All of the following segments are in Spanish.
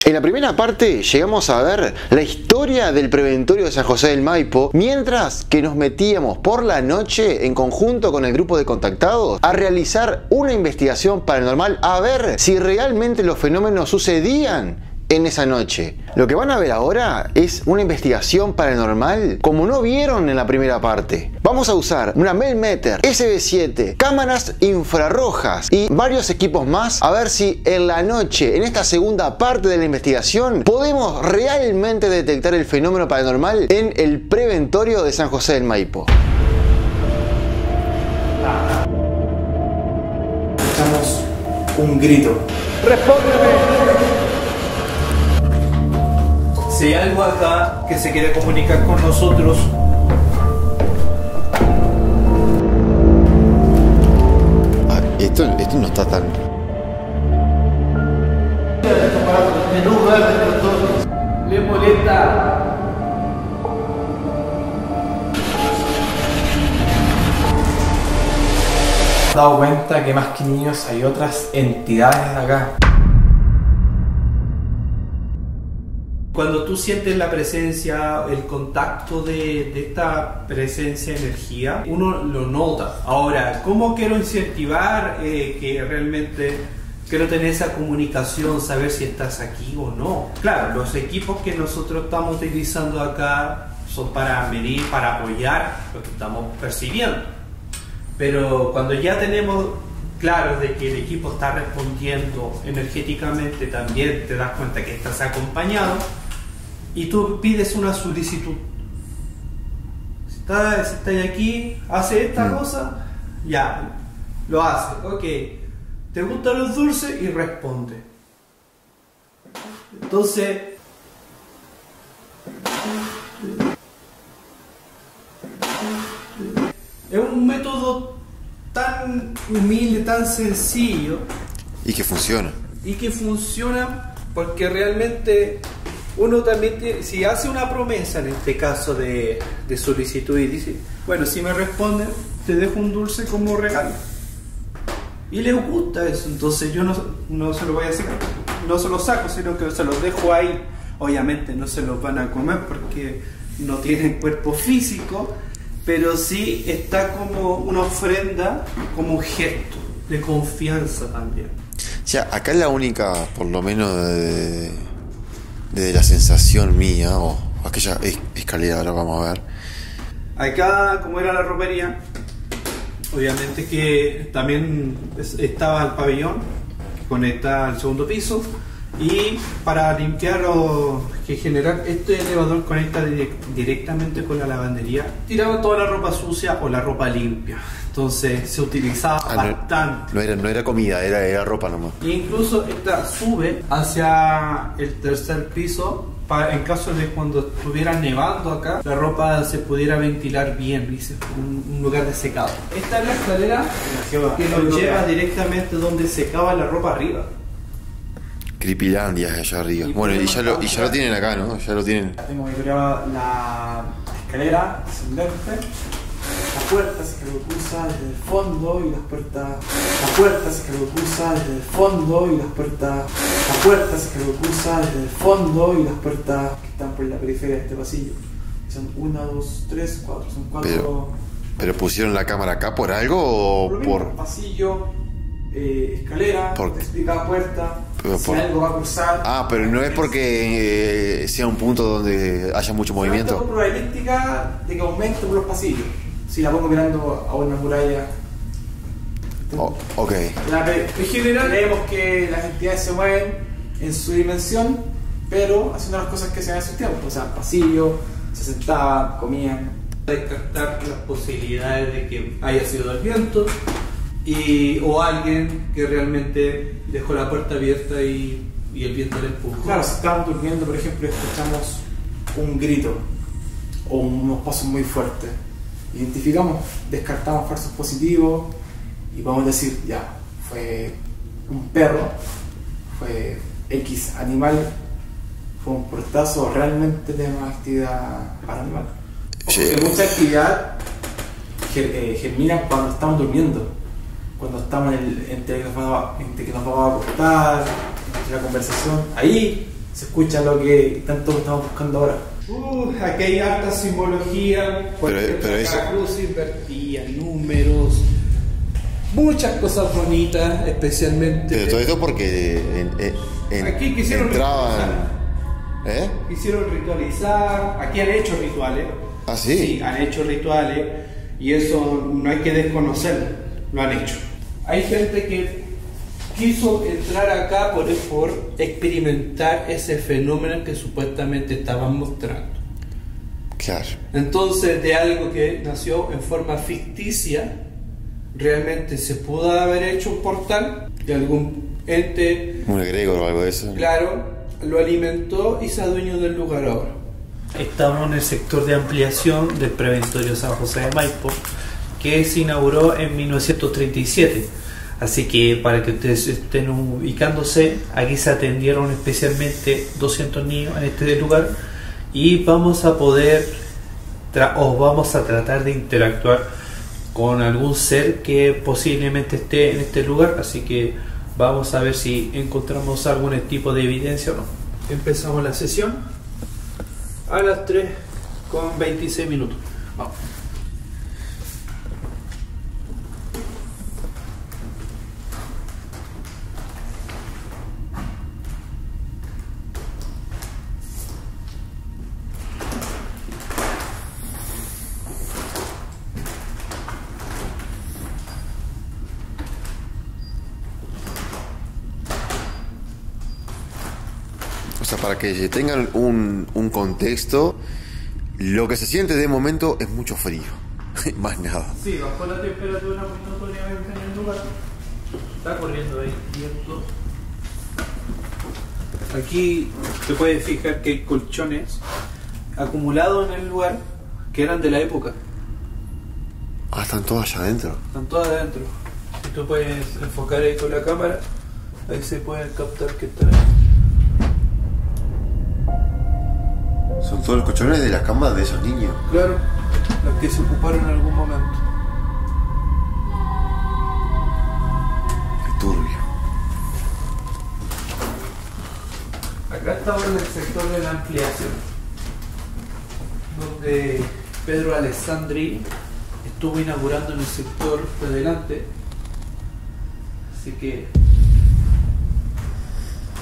En la primera parte llegamos a ver la historia del preventorio de San José del Maipo, mientras que nos metíamos por la noche en conjunto con el grupo de contactados a realizar una investigación paranormal a ver si realmente los fenómenos sucedían en esa noche. Lo que van a ver ahora es una investigación paranormal como no vieron en la primera parte. Vamos a usar una Melmeter SB7, cámaras infrarrojas y varios equipos más a ver si en la noche, en esta segunda parte de la investigación, podemos realmente detectar el fenómeno paranormal en el preventorio de San José del Maipo. Escuchamos un grito. ¡Respóndeme! Si hay algo acá que se quiere comunicar con nosotros, Esto no está tan... Le molesta. me he dado cuenta que más que niños hay otras entidades acá. Cuando tú sientes la presencia, el contacto de esta presencia de energía, uno lo nota. Ahora, ¿cómo quiero incentivar que realmente quiero tener esa comunicación, saber si estás aquí o no? Claro, los equipos que nosotros estamos utilizando acá son para medir, para apoyar lo que estamos percibiendo. Pero cuando ya tenemos claro de que el equipo está respondiendo energéticamente, también te das cuenta que estás acompañado. Y tú pides una solicitud. Si estás aquí, hace esta cosa, ya, lo hace. Ok, ¿te gustan los dulces? Y responde. Entonces, es un método tan humilde, tan sencillo. Y que funciona. Y que funciona porque realmente uno también tiene, si hace una promesa en este caso de solicitud y dice, bueno, si me responden, te dejo un dulce como regalo. Y les gusta eso, entonces yo no se lo voy a hacer, no se lo saco, sino que se los dejo ahí. Obviamente no se los van a comer porque no tienen cuerpo físico, pero sí está como una ofrenda, como un gesto de confianza también. O sea, acá es la única, por lo menos de la sensación mía, o aquella escalera, ahora vamos a ver. Acá, como era la ropería, obviamente que también estaba el pabellón que conecta al segundo piso, y para limpiar o que generar, este elevador conecta directamente con la lavandería. Tiraba toda la ropa sucia o la ropa limpia, entonces se utilizaba bastante. No era comida, era ropa nomás. E incluso esta sube hacia el tercer piso en caso de cuando estuviera nevando acá, la ropa se pudiera ventilar bien, dice, un lugar de secado. Esta es la escalera que nos lleva directamente donde secaba la ropa arriba. Creepylandia allá arriba. Bueno, y ya lo tienen acá, ¿no? Ya lo tienen. Tengo monitoreado la escalera ascendente, las puertas que lo cruza desde el fondo y las puertas, las puertas que lo cruza desde el fondo y las puertas, las puertas que lo cruza desde el fondo y las puertas que están por la periferia de este pasillo. Son 1, 2, 3, 4, son 4. ¿Pero pusieron la cámara acá por algo o por...? Pasillo, escalera, explicada puerta. Si algo va a cruzar. Ah, pero no es porque sea un punto donde haya mucho movimiento. Tengo probabilística de que aumente por los pasillos. Si la pongo mirando a una muralla. Ok. En general creemos que las entidades se mueven en su dimensión, pero haciendo las cosas que se ven en su tiempo. O sea, pasillo, se sentaban, comían. Descartar las posibilidades de que haya sido el viento o alguien que realmente dejó la puerta abierta y el viento le empujó. Claro, si estábamos durmiendo, por ejemplo, escuchamos un grito o unos pasos muy fuertes, identificamos, descartamos falsos positivos y podemos decir, ya, fue un perro, fue X animal, fue un portazo, realmente tenemos actividad paranormal. Porque mucha actividad germina cuando estamos durmiendo, cuando estamos entre que nos vamos a acostar, entre la conversación, ahí se escucha lo que tanto estamos buscando ahora. Aquí hay harta simbología, pero eso... cruz invertida, números, muchas cosas bonitas, especialmente. Pero todo esto porque aquí quisieron entraban. Quisieron ritualizar, aquí han hecho rituales. ¿Ah, sí? Sí, han hecho rituales y eso no hay que desconocerlo, lo han hecho. Hay gente que quiso entrar acá por experimentar ese fenómeno que supuestamente estaban mostrando. Claro. Entonces, de algo que nació en forma ficticia, realmente se pudo haber hecho un portal de algún ente, un egregor o algo de eso. claro, lo alimentó y se adueñó del lugar ahora. Estamos en el sector de ampliación del Preventorio San José de Maipo, que se inauguró en 1937. Así que para que ustedes estén ubicándose, aquí se atendieron especialmente 200 niños en este lugar y vamos a poder vamos a tratar de interactuar con algún ser que posiblemente esté en este lugar. Así que vamos a ver si encontramos algún tipo de evidencia o no. Empezamos la sesión a las 3:26 minutos. Vamos. O sea, para que tengan un contexto, lo que se siente de momento es mucho frío. Más nada. Sí, bajó la temperatura muy notoriamente en el lugar. Está corriendo ahí viento. Aquí te puedes fijar que hay colchones acumulados en el lugar que eran de la época. Ah, están todos allá adentro. Están todas adentro. Si tú puedes enfocar ahí con la cámara, ahí se puede captar que están ahí. Son todos los colchones de las camas de esos niños. Claro, los que se ocuparon en algún momento. Qué turbio. Acá estamos en el sector de la ampliación, donde Pedro Alessandri estuvo inaugurando en el sector de delante. Así que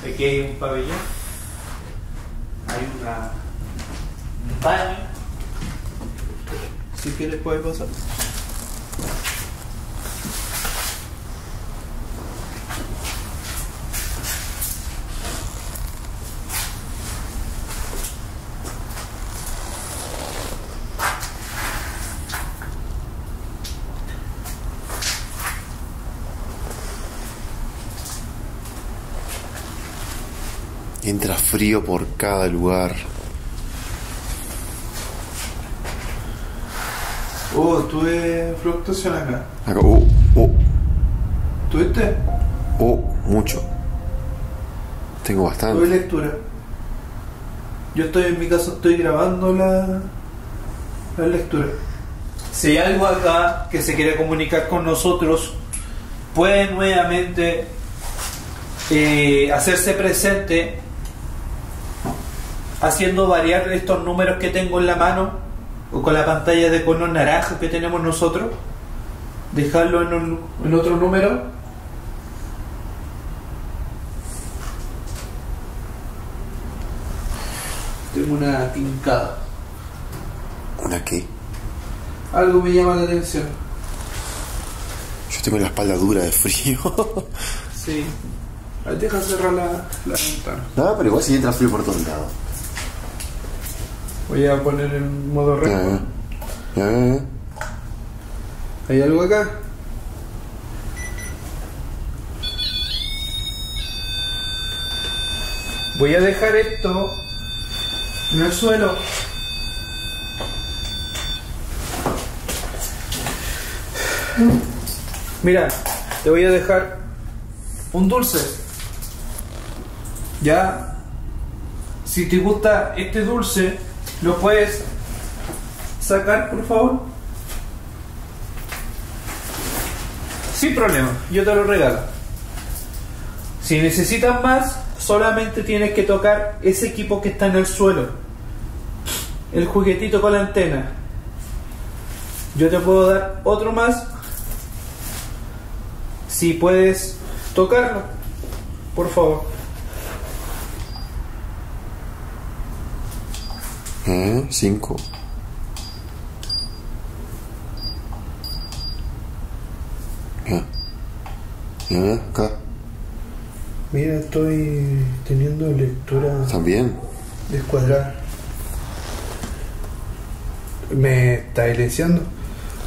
aquí hay un pabellón, hay un baño. Si quieres puedes pasar. Entra frío por cada lugar. Tuve fluctuación acá. Acá, ¿Tuviste? mucho. Tengo Tuve bastante. lectura. Yo estoy en mi casa, estoy grabando la lectura. Si hay algo acá que se quiere comunicar con nosotros, puede nuevamente hacerse presente haciendo variar estos números que tengo en la mano o con la pantalla de color naranja que tenemos nosotros, dejarlo en otro número. Tengo una tincada. ¿Una qué? Algo me llama la atención. Yo tengo la espalda dura de frío. Sí. Deja cerrar la ventana. No, pero igual si entra frío por todos lados. Voy a poner en modo reto. Ya. ¿Hay algo acá? Voy a dejar esto en el suelo. Mira, te voy a dejar un dulce. Ya, si te gusta este dulce, lo puedes sacar, por favor. Sin problema, yo te lo regalo. Si necesitas más, solamente tienes que tocar ese equipo que está en el suelo, el juguetito con la antena. Yo te puedo dar otro más, si puedes tocarlo, por favor. 5. Acá. Mira, estoy teniendo lectura También. descuadrada. ¿Me está silenciando?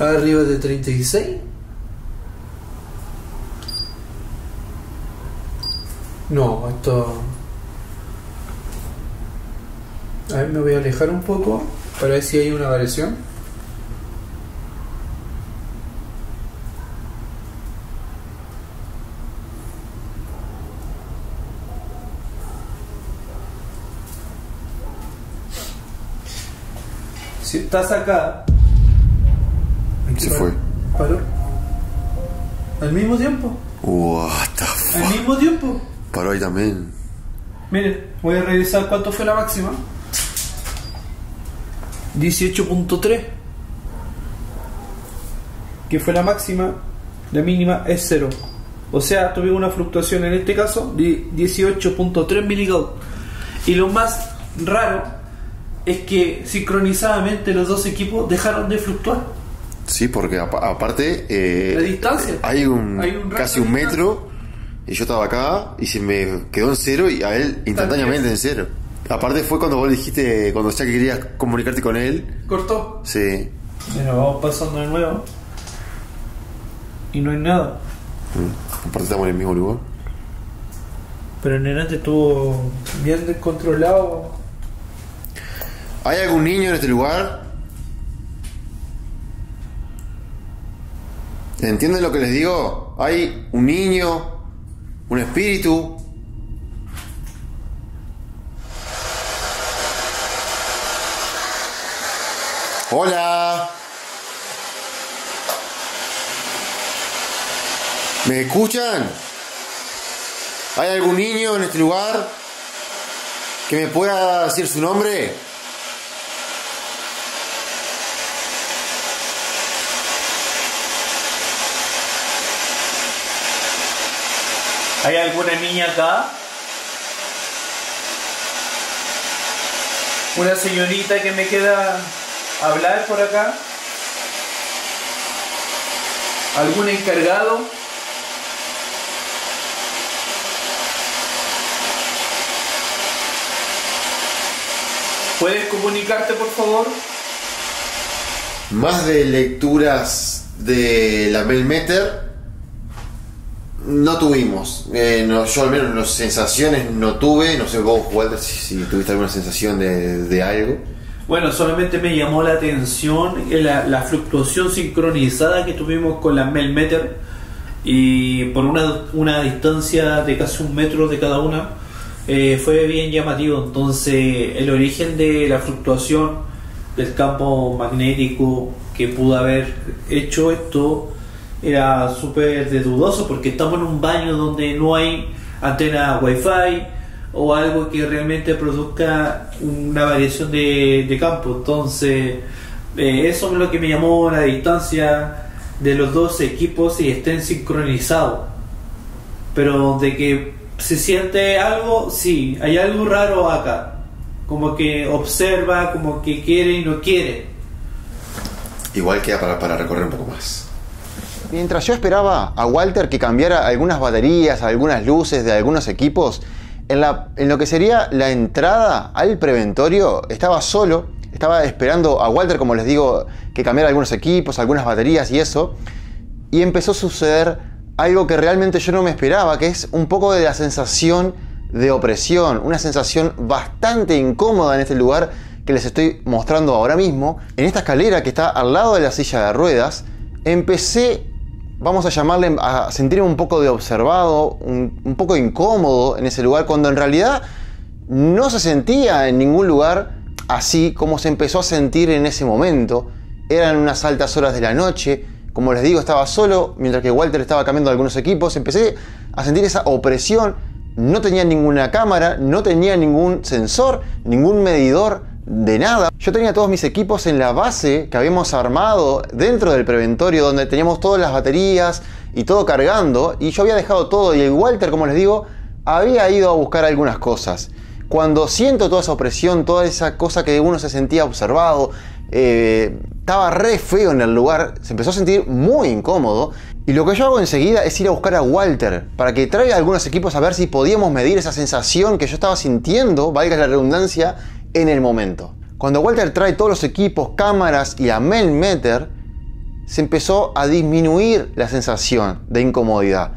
Arriba de 36. No, esto... A ver, me voy a alejar un poco para ver si hay una variación. Si estás acá, Se fue. Paró. Al mismo tiempo. What the fuck. Al mismo tiempo. Paró ahí también. miren, voy a revisar cuánto fue la máxima. 18.3, que fue la máxima. La mínima es 0. O sea, tuve una fluctuación en este caso de 18.3 miligrados. Y lo más raro es que sincronizadamente los dos equipos dejaron de fluctuar. Sí, porque aparte La distancia. hay un rango casi de un distancia. metro y yo estaba acá y se me quedó en 0 y a él instantáneamente en 0. Aparte fue cuando vos dijiste, cuando ya que querías comunicarte con él. Cortó. Sí. Bueno, vamos pasando de nuevo. Y no hay nada. Aparte estamos en el mismo lugar. Pero en delante estuvo bien descontrolado. ¿Hay algún niño en este lugar? ¿Entienden lo que les digo? ¿Hay un niño? ¿Un espíritu? Hola. ¿Me escuchan? ¿Hay algún niño en este lugar que me pueda decir su nombre? ¿Hay alguna niña acá? ¿Una señorita que me queda hablar por acá? ¿Algún encargado? ¿Puedes comunicarte, por favor? Más de lecturas de la Melmeter no tuvimos. Yo al menos las sensaciones no tuve. No sé vos, Walter, si tuviste alguna sensación de algo. Bueno, solamente me llamó la atención la fluctuación sincronizada que tuvimos con la Melmeter, y por una distancia de casi 1 metro de cada una. Fue bien llamativo. Entonces el origen de la fluctuación del campo magnético que pudo haber hecho esto era súper dudoso, porque estamos en un baño donde no hay antena wifi o algo que realmente produzca una variación de campo. Entonces eso es lo que me llamó la distancia de los dos equipos y estén sincronizados. Pero de que se siente algo, sí, hay algo raro acá, como que observa, como que quiere y no quiere. Igual queda para recorrer un poco más. Mientras yo esperaba a Walter que cambiara algunas baterías, algunas luces de algunos equipos, en lo que sería la entrada al preventorio estaba solo, estaba esperando a Walter, como les digo, que cambiara algunos equipos, algunas baterías y eso, y empezó a suceder algo que realmente yo no me esperaba, que es un poco de la sensación de opresión, una sensación bastante incómoda en este lugar que les estoy mostrando ahora mismo. En esta escalera que está al lado de la silla de ruedas, empecé, vamos a llamarle, a sentirme un poco de observado, un poco incómodo en ese lugar, cuando en realidad no se sentía en ningún lugar así como se empezó a sentir en ese momento. Eran unas altas horas de la noche. Como les digo, estaba solo mientras que Walter estaba cambiando algunos equipos. Empecé a sentir esa opresión no tenía ninguna cámara, no tenía ningún sensor, ningún medidor de nada. Yo tenía todos mis equipos en la base que habíamos armado dentro del preventorio, donde teníamos todas las baterías y todo cargando, y yo había dejado todo, y el Walter, como les digo, había ido a buscar algunas cosas. Cuando siento toda esa opresión, toda esa cosa que uno se sentía observado, estaba re feo en el lugar, se empezó a sentir muy incómodo, y lo que yo hago enseguida es ir a buscar a Walter para que traiga algunos equipos a ver si podíamos medir esa sensación que yo estaba sintiendo, valga la redundancia, en el momento. Cuando Walter trae todos los equipos, cámaras y la Melmeter, se empezó a disminuir la sensación de incomodidad,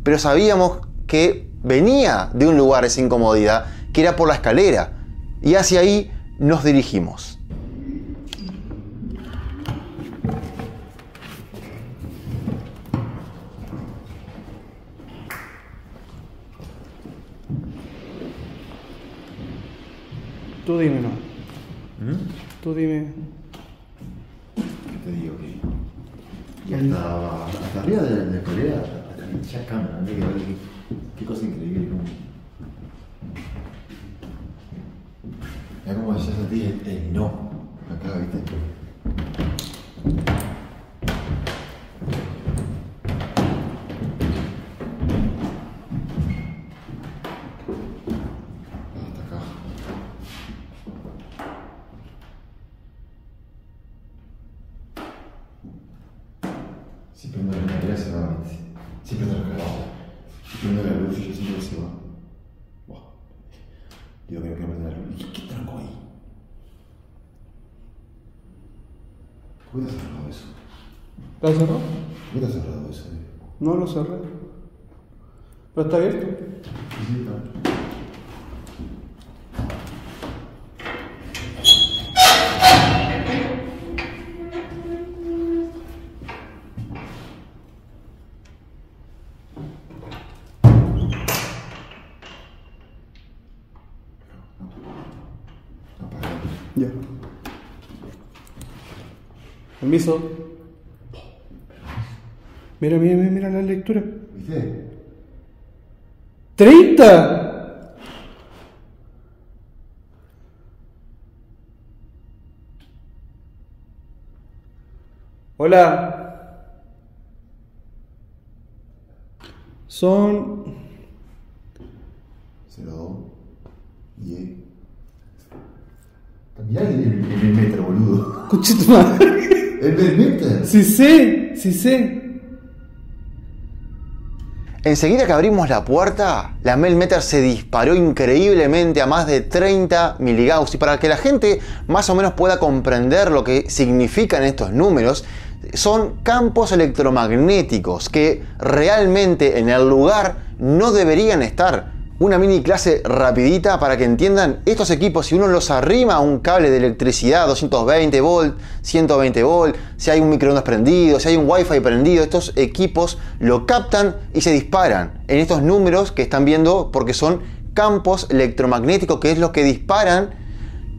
pero sabíamos que venía de un lugar esa incomodidad, que era por la escalera, y hacia ahí nos dirigimos. Tú dime, no. Tú dime. ¿Qué te digo? Que hasta arriba de la escalera, ya cámara, qué cosa increíble. Ya como ya sentí el no, acá, ¿viste? Si prendo la escalera se va, si prendo la escalera, si prendo la luz yo siento que se va. Buah. Digo que no quiero prender la luz. ¿Qué tranco ahí? ¿Por qué te has cerrado eso? ¿Está cerrado? ¿Por qué te has cerrado eso? No lo cerré. ¿Pero está abierto? Sí, está. Ya. Permiso. Mira, mira, mira la lectura. ¿Viste? ¡30! Hola. Son 02 y mirá el Melmeter, boludo. Escuché tu madre. ¿El Melmeter? Sí sé, sí sé. Enseguida que abrimos la puerta, la Melmeter se disparó increíblemente a más de 30 miligauss. Y para que la gente más o menos pueda comprender lo que significan estos números, son campos electromagnéticos que realmente en el lugar no deberían estar. Una mini clase rapidita para que entiendan estos equipos. Si uno los arrima a un cable de electricidad 220 volt, 120 volt, si hay un microondas prendido, si hay un wifi prendido, estos equipos lo captan y se disparan en estos números que están viendo, porque son campos electromagnéticos, que es lo que disparan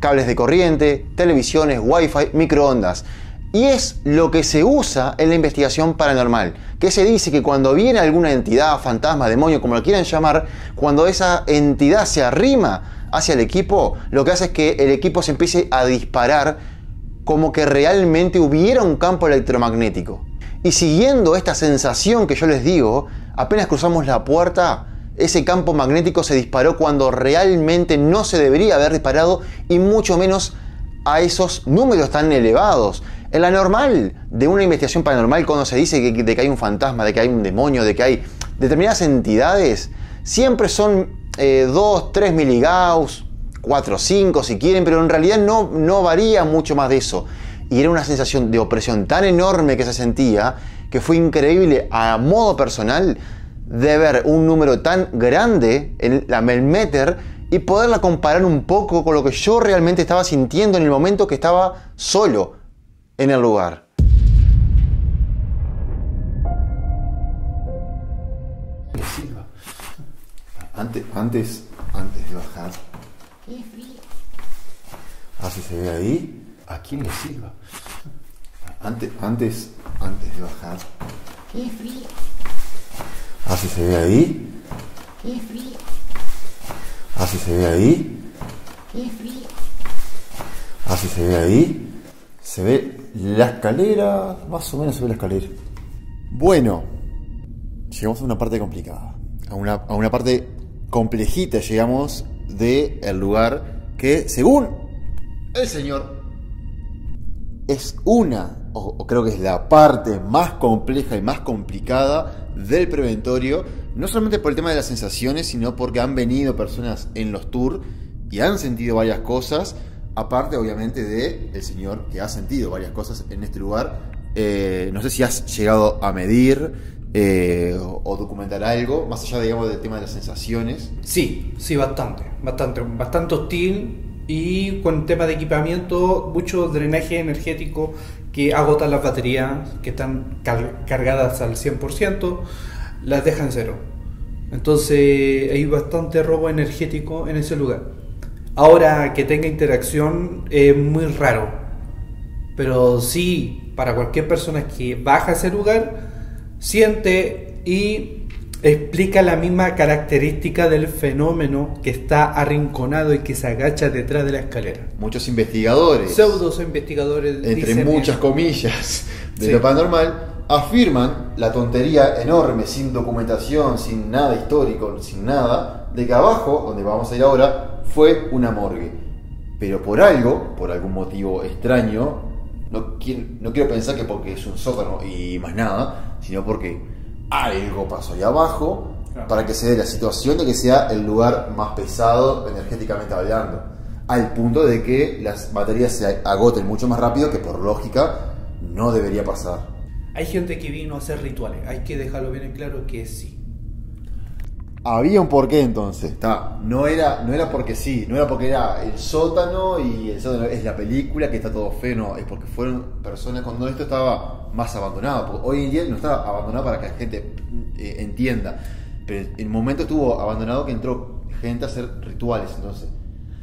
cables de corriente, televisiones, wifi, microondas. Y es lo que se usa en la investigación paranormal, que se dice que cuando viene alguna entidad, fantasma, demonio, como lo quieran llamar, cuando esa entidad se arrima hacia el equipo, lo que hace es que el equipo se empiece a disparar como que realmente hubiera un campo electromagnético. Y siguiendo esta sensación que yo les digo, apenas cruzamos la puerta, ese campo magnético se disparó cuando realmente no se debería haber disparado, y mucho menos a esos números tan elevados. En la normal de una investigación paranormal, cuando se dice de que hay un fantasma, de que hay un demonio, de que hay determinadas entidades, siempre son 2, 3 miligauss, 4, 5 si quieren, pero en realidad no varía mucho más de eso. Y era una sensación de opresión tan enorme que se sentía, que fue increíble a modo personal de ver un número tan grande en la Melmeter y poderla comparar un poco con lo que yo realmente estaba sintiendo en el momento que estaba solo en el lugar. Antes de bajar. Así se ve ahí. ¿A quién le sirva? Antes de bajar. Así se ve ahí. Así se ve ahí. Así se ve ahí. Se ve la escalera. Más o menos se ve la escalera. Bueno, llegamos a una parte complicada. A una parte complejita llegamos del lugar que, según el señor, es o creo que es la parte más compleja y más complicada del preventorio, no solamente por el tema de las sensaciones, sino porque han venido personas en los tours y han sentido varias cosas, aparte obviamente del señor que ha sentido varias cosas en este lugar. No sé si has llegado a medir o documentar algo, más allá, digamos, del tema de las sensaciones. Sí, bastante hostil. Y con el tema de equipamiento, mucho drenaje energético que agotan las baterías que están cargadas al 100%, las dejan cero. Entonces hay bastante robo energético en ese lugar. Ahora, que tenga interacción es muy raro, pero sí, para cualquier persona que baja a ese lugar, siente y explica la misma característica del fenómeno, que está arrinconado y que se agacha detrás de la escalera. Muchos investigadores, Pseudos investigadores, entre muchas comillas, de lo paranormal, afirman la tontería enorme, sin documentación, sin nada histórico, sin nada, de que abajo, donde vamos a ir ahora, fue una morgue. Pero por algún motivo extraño, no quiero pensar que porque es un sótano y más nada, sino porque algo pasó ahí abajo, claro, para que se dé la situación de que sea el lugar más pesado energéticamente hablando, al punto de que las baterías se agoten mucho más rápido, que por lógica no debería pasar. Hay gente que vino a hacer rituales, hay que dejarlo bien en claro que sí. Había un porqué entonces, no era porque sí, no era porque era el sótano y el sótano es la película que está todo feo, no, es porque fueron personas cuando esto estaba más abandonado, porque hoy en día no está abandonado para que la gente entienda, pero en el momento estuvo abandonado que entró gente a hacer rituales, entonces.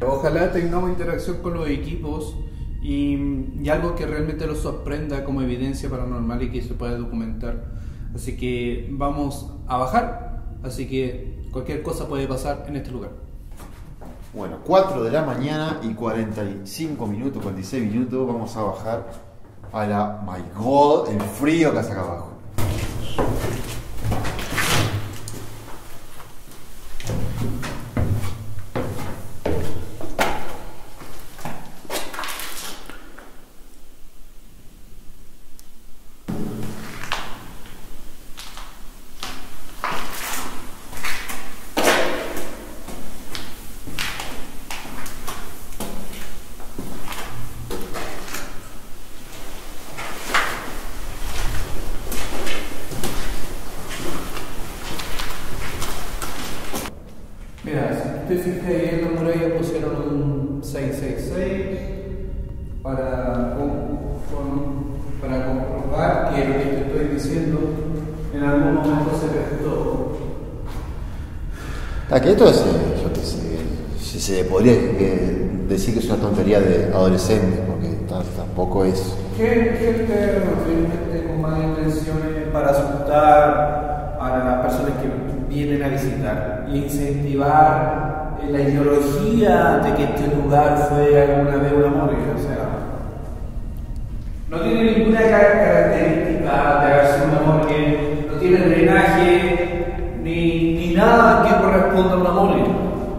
Ojalá tengamos interacción con los equipos y algo que realmente los sorprenda como evidencia paranormal y que se pueda documentar. Así que vamos a bajar. Así que cualquier cosa puede pasar en este lugar. Bueno, 4 de la mañana y 46 minutos, vamos a bajar a la... My God, el frío que hace acá abajo. Te fijas ahí en la muralla pusieron un 666 para comprobar que lo que te estoy diciendo en algún momento se prestó. Que esto es, yo qué sé, si se podría decir que es una tontería de adolescentes, porque tampoco es. Gente con malas intenciones para asustar a las personas que vienen a visitar e incentivar la ideología de que este lugar fue alguna vez una morgue. O sea, no tiene ninguna característica de haber sido una morgue, no tiene drenaje ni nada que corresponda a una morgue,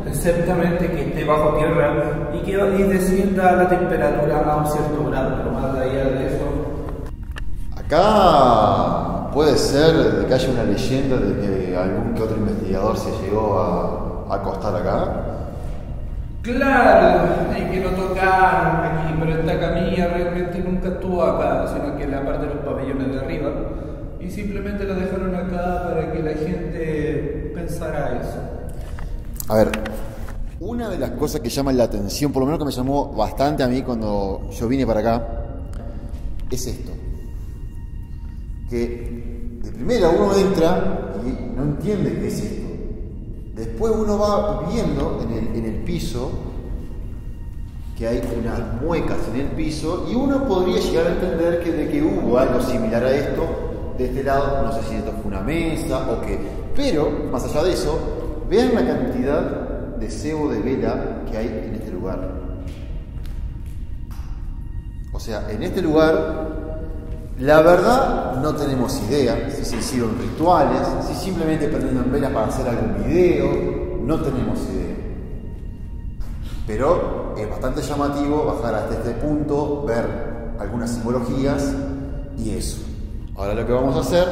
exceptamente que esté bajo tierra y que descienda la temperatura a un cierto grado, pero más allá de eso. Acá puede ser que haya una leyenda de que algún que otro investigador se llegó a acostar acá. Claro, hay que lo tocaron aquí, pero esta camilla realmente nunca estuvo acá, sino que en la parte de los pabellones de arriba, y simplemente la dejaron acá para que la gente pensara eso. A ver, una de las cosas que llaman la atención, por lo menos que me llamó bastante a mí cuando yo vine para acá, es esto. Que de primera uno entra y no entiende qué es esto. Después uno va viendo en el piso que hay unas muecas en el piso y uno podría llegar a entender de que hubo algo similar a esto de este lado. No sé si esto fue una mesa o qué, pero más allá de eso, vean la cantidad de cebo de vela que hay en este lugar. O sea, en este lugar, la verdad no tenemos idea si se hicieron rituales, si simplemente prendieron velas para hacer algún video, no tenemos idea. Pero es bastante llamativo bajar hasta este punto, ver algunas simbologías y eso. Ahora lo que vamos a hacer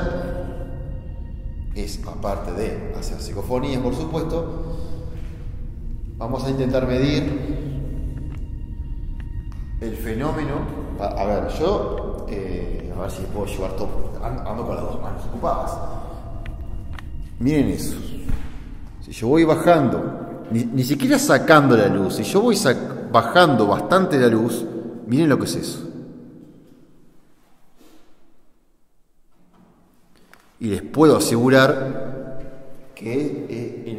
es, aparte de hacer psicofonías, por supuesto, vamos a intentar medir el fenómeno. A ver, yo, a ver si puedo llevar todo, ando con las dos manos ocupadas. Miren eso. Si yo voy bajando, ni siquiera sacando la luz, si yo voy bajando bastante la luz, miren lo que es eso. Y les puedo asegurar que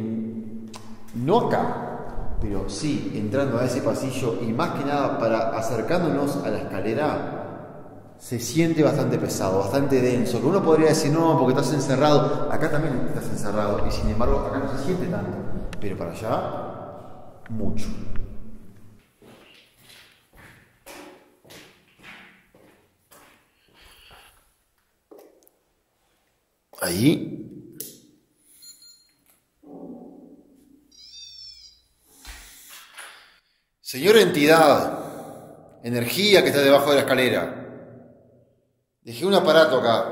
no acá, pero sí entrando a ese pasillo y más que nada para acercándonos a la escalera, se siente bastante pesado, bastante denso, que uno podría decir no, porque estás encerrado. Acá también estás encerrado y sin embargo acá no se siente tanto, pero para allá, mucho. Ahí. Señor entidad, energía que está debajo de la escalera, dejé un aparato acá.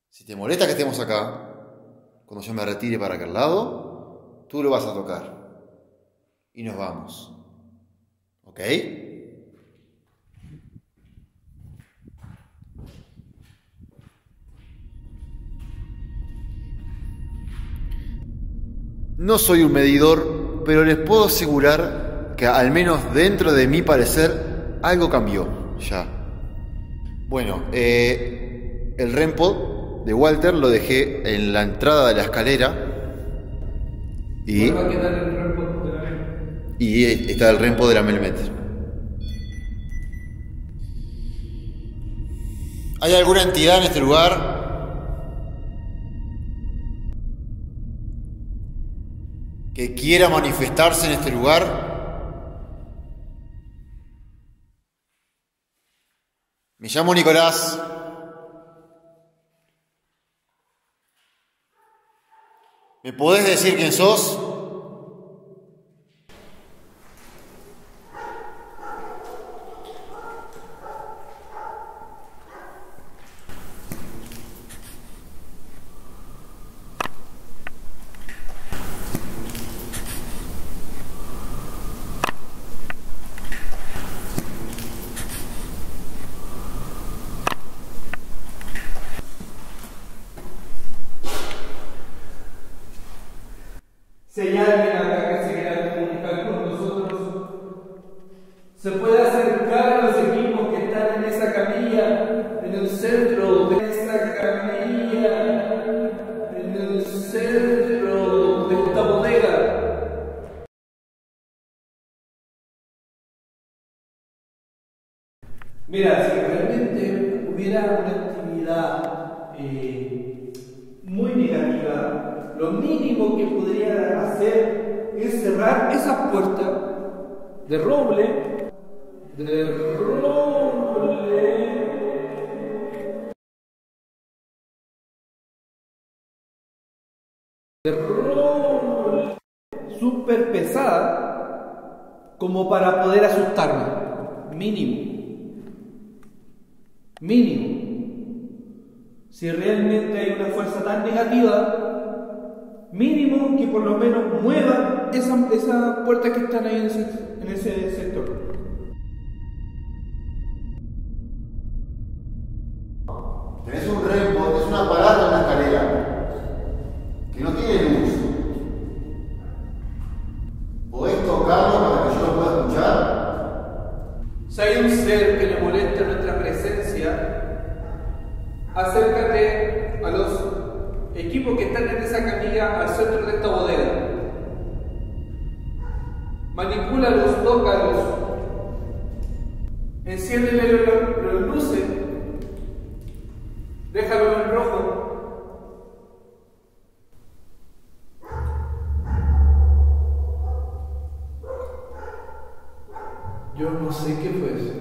Si te molesta que estemos acá, cuando yo me retire para aquel lado, tú lo vas a tocar. Y nos vamos. ¿Ok? No soy un medidor, pero les puedo asegurar que al menos dentro de mi parecer algo cambió ya. Bueno, el REM pod de Walter lo dejé en la entrada de la escalera y ¿Cuál va a quedar el REM pod de la Mel? Y está el REM pod de la Melmet. ¿Hay alguna entidad en este lugar que quiera manifestarse en este lugar? Me llamo Nicolás. ¿Me podés decir quién sos? Si hay alguien acá que se quiera comunicar con nosotros, se puede acercar a los equipos que están en esa camilla, en el centro de esa camilla, en el centro de esta bodega. Mira, si realmente hubiera una actividad muy negativa, lo mínimo que podría hacer es cerrar esas puertas de roble, súper pesada como para poder asustarme. Mínimo. Si realmente hay una fuerza tan negativa, mínimo que por lo menos mueva esas puertas que están ahí en ese sector. Tenés un REM pod, es un aparato en la escalera que no tiene luz. ¿Podés tocarlo para que yo lo pueda escuchar? Si hay un ser que le molesta nuestra presencia, acércate a los equipos que están en esa camilla al centro de esta bodega. Manipúlalos, tócalos, enciéndele las luces, déjalo en rojo. Yo no sé qué fue eso.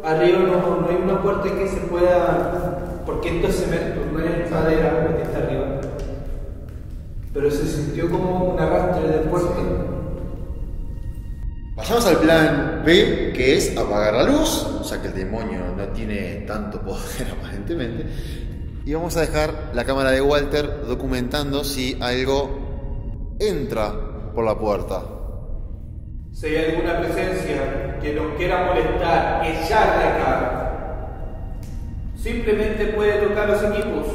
Arriba no hay una puerta que se pueda, porque esto es cemento, no es madera lo que está arriba. Pero se sintió como un arrastre de puerta. Pasamos al plan B, que es apagar la luz, o sea que el demonio no tiene tanto poder aparentemente. Y vamos a dejar la cámara de Walter documentando si algo entra por la puerta. Si hay alguna presencia que nos quiera molestar, echar de acá, simplemente puede tocar los equipos.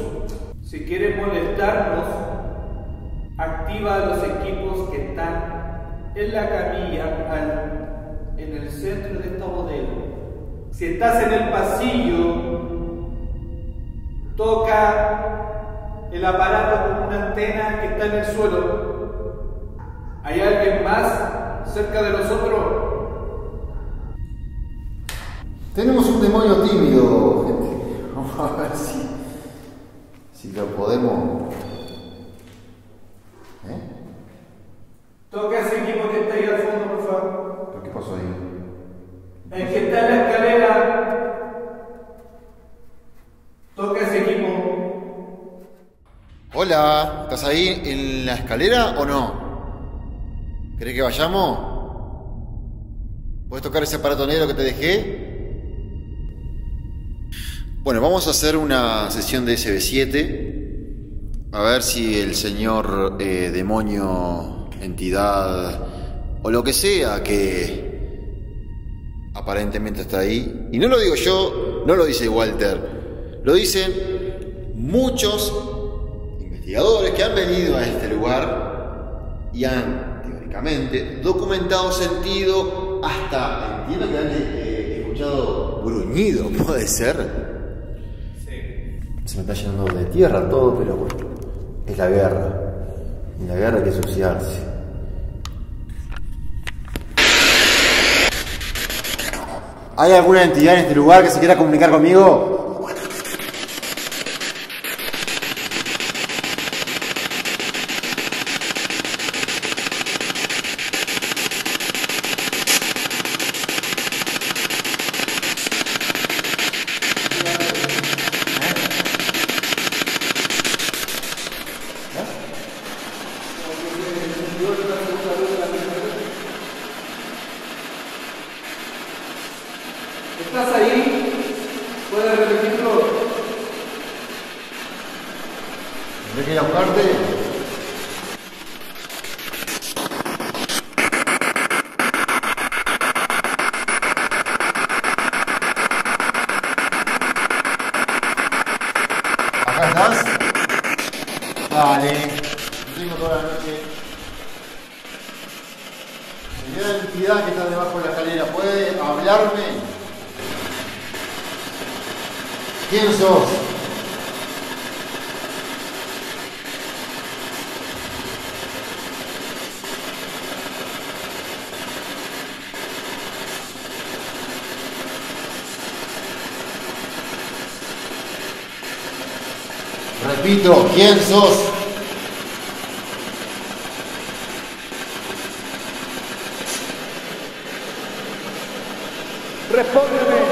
Si quiere molestarnos, activa los equipos que están en la camilla, en el centro de esta bodega. Si estás en el pasillo, toca el aparato con una antena que está en el suelo. ¿Hay alguien más cerca de nosotros? Tenemos un demonio tímido, gente. Vamos a ver si lo podemos. Toca ese equipo que está ahí al fondo, por favor. ¿Pero qué pasó ahí? El que está en la escalera. Toca ese equipo. Hola, ¿estás ahí en la escalera o no? ¿Querés que vayamos? ¿Puedes tocar ese aparato negro que te dejé? Bueno, vamos a hacer una sesión de SB7. A ver si el señor demonio, entidad o lo que sea que aparentemente está ahí. Y no lo digo yo, no lo dice Walter. Lo dicen muchos investigadores que han venido a este lugar y han, teóricamente, documentado sentido, hasta entiendo que han escuchado gruñido, ¿puede ser? Sí. Se me está llenando de tierra todo, pero bueno, es la guerra. En la guerra hay que ensuciarse. ¿Hay alguna entidad en este lugar que se quiera comunicar conmigo? ¿Estás ahí? ¿Puedes repetirlo? ¿Tendré que ir a buscarte? ¿Acá estás? Vale. Tengo toda la noche. Señora entidad que está debajo de la escalera, ¿puede hablarme? ¿Quién sos? Repito, ¿quién sos? Respóndeme.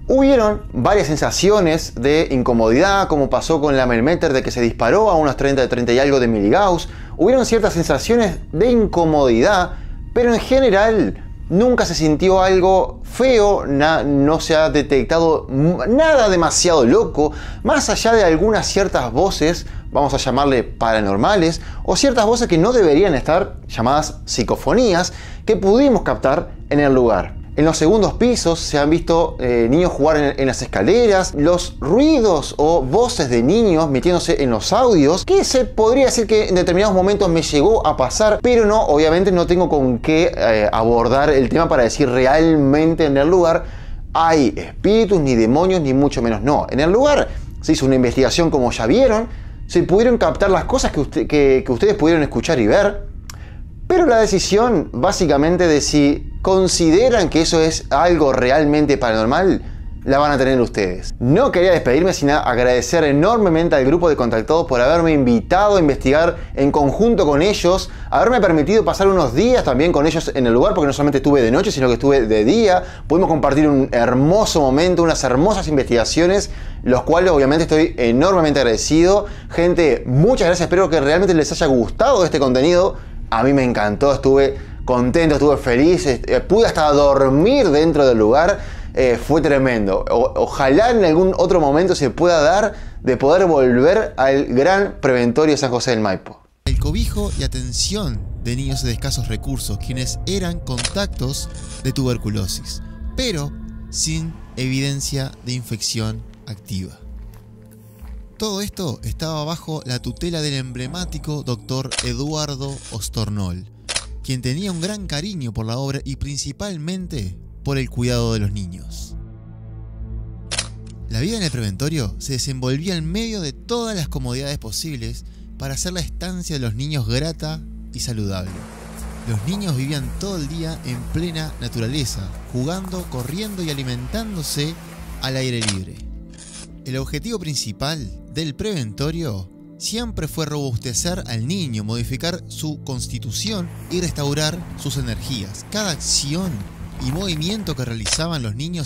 Hubieron varias sensaciones de incomodidad, como pasó con la Melmeter de que se disparó a unos 30 y algo de miligauss. Hubieron ciertas sensaciones de incomodidad, pero en general nunca se sintió algo feo, no se ha detectado nada demasiado loco, más allá de algunas ciertas voces, vamos a llamarle paranormales, o ciertas voces que no deberían estar, llamadas psicofonías, que pudimos captar en el lugar. En los segundos pisos se han visto niños jugar en las escaleras, los ruidos o voces de niños metiéndose en los audios, que se podría decir que en determinados momentos me llegó a pasar, pero no, obviamente no tengo con qué abordar el tema para decir realmente en el lugar hay espíritus, ni demonios, ni mucho menos no. En el lugar se hizo una investigación como ya vieron, se pudieron captar las cosas que ustedes pudieron escuchar y ver, pero la decisión básicamente de si consideran que eso es algo realmente paranormal, la van a tener ustedes. No quería despedirme sin agradecer enormemente al grupo de contactados por haberme invitado a investigar en conjunto con ellos, haberme permitido pasar unos días también con ellos en el lugar, porque no solamente estuve de noche, sino que estuve de día. Pudimos compartir un hermoso momento, unas hermosas investigaciones, los cuales obviamente estoy enormemente agradecido. Gente, muchas gracias, espero que realmente les haya gustado este contenido. A mí me encantó, estuve contento, estuve feliz, pude hasta dormir dentro del lugar. Fue tremendo. Ojalá en algún otro momento se pueda dar de poder volver al gran preventorio de San José del Maipo. El cobijo y atención de niños de escasos recursos, quienes eran contactos de tuberculosis, pero sin evidencia de infección activa. Todo esto estaba bajo la tutela del emblemático Dr. Eduardo Ostornol, quien tenía un gran cariño por la obra y principalmente por el cuidado de los niños. La vida en el preventorio se desenvolvía en medio de todas las comodidades posibles para hacer la estancia de los niños grata y saludable. Los niños vivían todo el día en plena naturaleza, jugando, corriendo y alimentándose al aire libre. El objetivo principal del preventorio siempre fue robustecer al niño, modificar su constitución y restaurar sus energías. Cada acción y movimiento que realizaban los niños